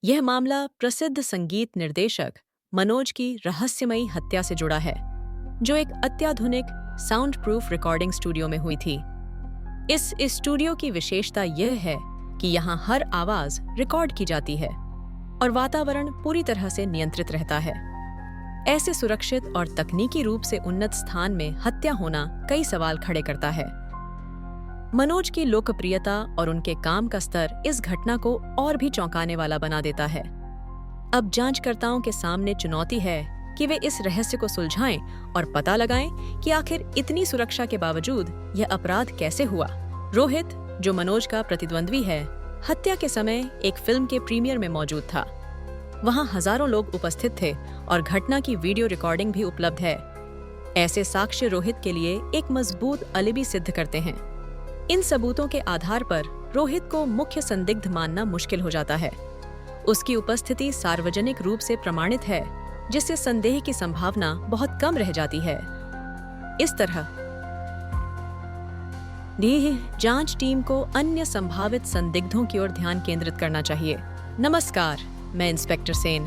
यह मामला प्रसिद्ध संगीत निर्देशक मनोज की रहस्यमयी हत्या से जुड़ा है, जो एक अत्याधुनिक साउंड प्रूफ रिकॉर्डिंग स्टूडियो में हुई थी। इस स्टूडियो की विशेषता यह है कि यहाँ हर आवाज रिकॉर्ड की जाती है और वातावरण पूरी तरह से नियंत्रित रहता है। ऐसे सुरक्षित और तकनीकी रूप से उन्नत स्थान में हत्या होना कई सवाल खड़े करता है। मनोज की लोकप्रियता और उनके काम का स्तर इस घटना को और भी चौंकाने वाला बना देता है। अब जांचकर्ताओं के सामने चुनौती है कि वे इस रहस्य को सुलझाएं और पता लगाएं कि आखिर इतनी सुरक्षा के बावजूद यह अपराध कैसे हुआ। रोहित, जो मनोज का प्रतिद्वंद्वी है, हत्या के समय एक फिल्म के प्रीमियर में मौजूद था। वहां हजारों लोग उपस्थित थे और घटना की वीडियो रिकॉर्डिंग भी उपलब्ध है। ऐसे साक्ष्य रोहित के लिए एक मजबूत अलिबी सिद्ध करते हैं। इन सबूतों के आधार पर रोहित को मुख्य संदिग्ध मानना मुश्किल हो जाता है। उसकी उपस्थिति सार्वजनिक रूप से प्रमाणित है, जिससे संदेह की संभावना बहुत कम रह जाती है। इस तरह जांच टीम को अन्य संभावित संदिग्धों की ओर ध्यान केंद्रित करना चाहिए। नमस्कार, मैं इंस्पेक्टर सेन।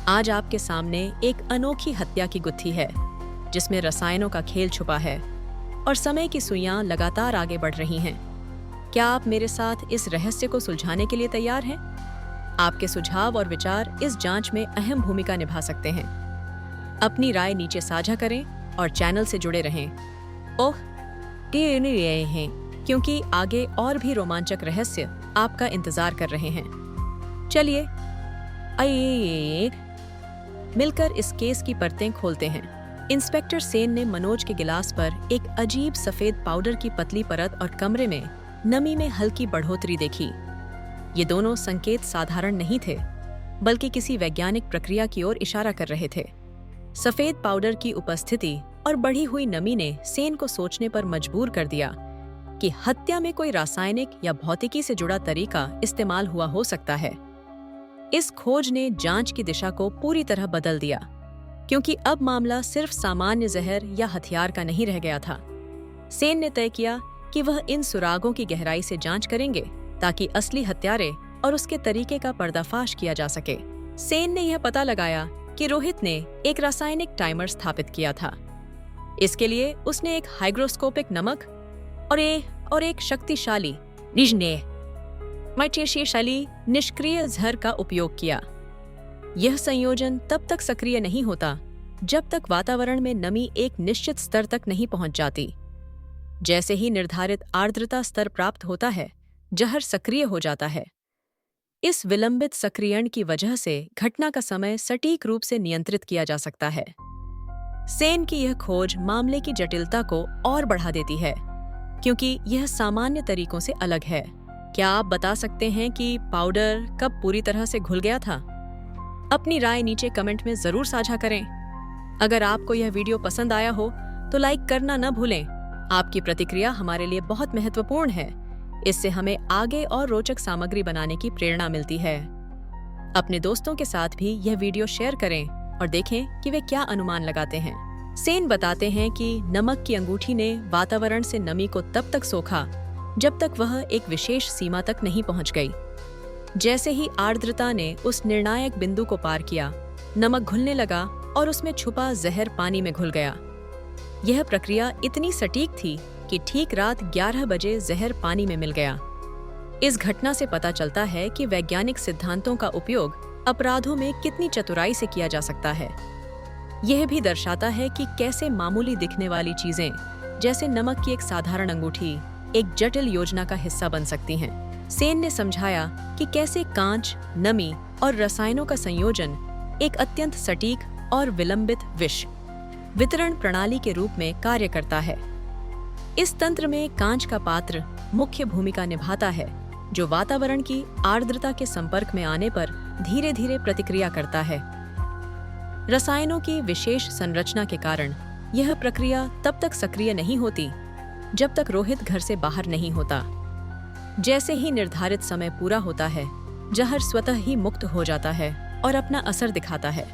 आज आपके सामने एक अनोखी हत्या की गुत्थी है, जिसमें रसायनों का खेल छुपा है और समय की सुइयां लगातार आगे बढ़ रही हैं। क्या आप मेरे साथ इस रहस्य को सुलझाने के लिए तैयार हैं? आपके सुझाव और विचार इस जांच में अहम भूमिका निभा सकते हैं। अपनी राय नीचे साझा करें और चैनल से जुड़े रहें। नहीं रहे हैं, क्योंकि आगे और भी रोमांचक रहस्य आपका इंतजार कर रहे हैं। चलिए आइए मिलकर इस केस की परतें खोलते हैं। इंस्पेक्टर सेन ने मनोज के गिलास पर एक अजीब सफेद पाउडर की पतली परत और कमरे में नमी में हल्की बढ़ोतरी देखी। ये दोनों संकेत साधारण नहीं थे, बल्कि किसी वैज्ञानिक प्रक्रिया की ओर इशारा कर रहे थे। सफेद पाउडर की उपस्थिति और बढ़ी हुई नमी ने सेन को सोचने पर मजबूर कर दिया कि हत्या में कोई रासायनिक या भौतिकी से जुड़ा तरीका इस्तेमाल हुआ हो सकता है। इस खोज ने जांच की दिशा को पूरी तरह बदल दिया, क्योंकि अब मामला सिर्फ सामान्य जहर या हथियार का नहीं रह गया था। सेन ने तय किया कि वह इन सुरागों की गहराई से जांच करेंगे, ताकि असली हत्यारे और उसके तरीके का पर्दाफाश किया जा सके। सेन ने यह पता लगाया कि रोहित ने एक रासायनिक टाइमर स्थापित किया था। इसके लिए उसने एक हाइग्रोस्कोपिक नमक और एक शक्तिशाली निष्क्रिय जहर का उपयोग किया। यह संयोजन तब तक सक्रिय नहीं होता जब तक वातावरण में नमी एक निश्चित स्तर तक नहीं पहुंच जाती। जैसे ही निर्धारित आर्द्रता स्तर प्राप्त होता है, जहर सक्रिय हो जाता है। इस विलंबित सक्रियण की वजह से घटना का समय सटीक रूप से नियंत्रित किया जा सकता है। सेन की यह खोज मामले की जटिलता को और बढ़ा देती है, क्योंकि यह सामान्य तरीकों से अलग है। क्या आप बता सकते हैं कि पाउडर कब पूरी तरह से घुल गया था? अपनी राय नीचे कमेंट में जरूर साझा करें। अगर आपको यह वीडियो पसंद आया हो तो लाइक करना न भूलें। आपकी प्रतिक्रिया हमारे लिए बहुत महत्वपूर्ण है। इससे हमें आगे और रोचक सामग्री बनाने की प्रेरणा मिलती है। अपने दोस्तों के साथ भी यह वीडियो शेयर करें और देखें कि वे क्या अनुमान लगाते हैं। सेन बताते हैं कि नमक की अंगूठी ने वातावरण से नमी को तब तक सोखा जब तक वह एक विशेष सीमा तक नहीं पहुंच गई। जैसे ही आर्द्रता ने उस निर्णायक बिंदु को पार किया, नमक घुलने लगा और उसमें छुपा जहर पानी में घुल गया। यह प्रक्रिया इतनी सटीक थी कि ठीक रात 11 बजे जहर पानी में मिल गया। इस घटना से पता चलता है कि वैज्ञानिक सिद्धांतों का उपयोग अपराधों में कितनी चतुराई से किया जा सकता है। यह भी दर्शाता है कि कैसे मामूली दिखने वाली चीजें, जैसे नमक की एक साधारण अंगूठी, एक जटिल योजना का हिस्सा बन सकती हैं। सेन ने समझाया कि कैसे कांच, नमी और रसायनों का संयोजन एक अत्यंत सटीक और विलंबित विष वितरण प्रणाली के रूप में कार्य करता है। इस तंत्र में कांच का पात्र मुख्य भूमिका निभाता है, जो वातावरण की आर्द्रता के संपर्क में आने पर धीरे धीरे प्रतिक्रिया करता है। रसायनों की विशेष संरचना के कारण यह प्रक्रिया तब तक सक्रिय नहीं होती जब तक रोहित घर से बाहर नहीं होता। जैसे ही निर्धारित समय पूरा होता है, जहर स्वतः ही मुक्त हो जाता है और अपना असर दिखाता है।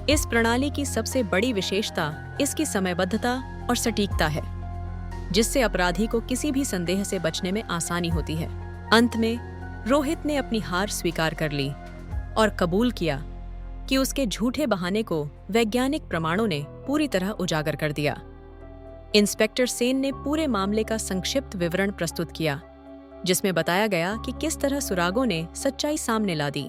इस प्रणाली की सबसे बड़ी विशेषता इसकी समयबद्धता और सटीकता है, जिससे अपराधी को किसी भी संदेह से बचने में आसानी होती है। अंत में रोहित ने अपनी हार स्वीकार कर ली और कबूल किया कि उसके झूठे बहाने को वैज्ञानिक प्रमाणों ने पूरी तरह उजागर कर दिया। इंस्पेक्टर सेन ने पूरे मामले का संक्षिप्त विवरण प्रस्तुत किया, जिसमें बताया गया कि किस तरह सुरागों ने सच्चाई सामने ला दी।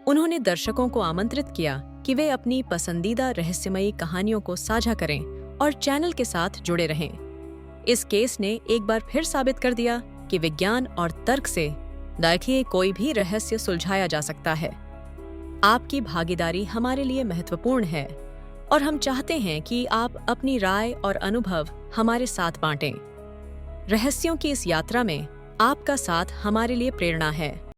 उन्होंने दर्शकों को आमंत्रित किया कि वे अपनी पसंदीदा रहस्यमयी कहानियों को साझा करें और चैनल के साथ जुड़े रहें। इस केस ने एक बार फिर साबित कर दिया कि विज्ञान और तर्क से देखिए कोई भी रहस्य सुलझाया जा सकता है। आपकी भागीदारी हमारे लिए महत्वपूर्ण है और हम चाहते हैं कि आप अपनी राय और अनुभव हमारे साथ बांटें। रहस्यों की इस यात्रा में आपका साथ हमारे लिए प्रेरणा है।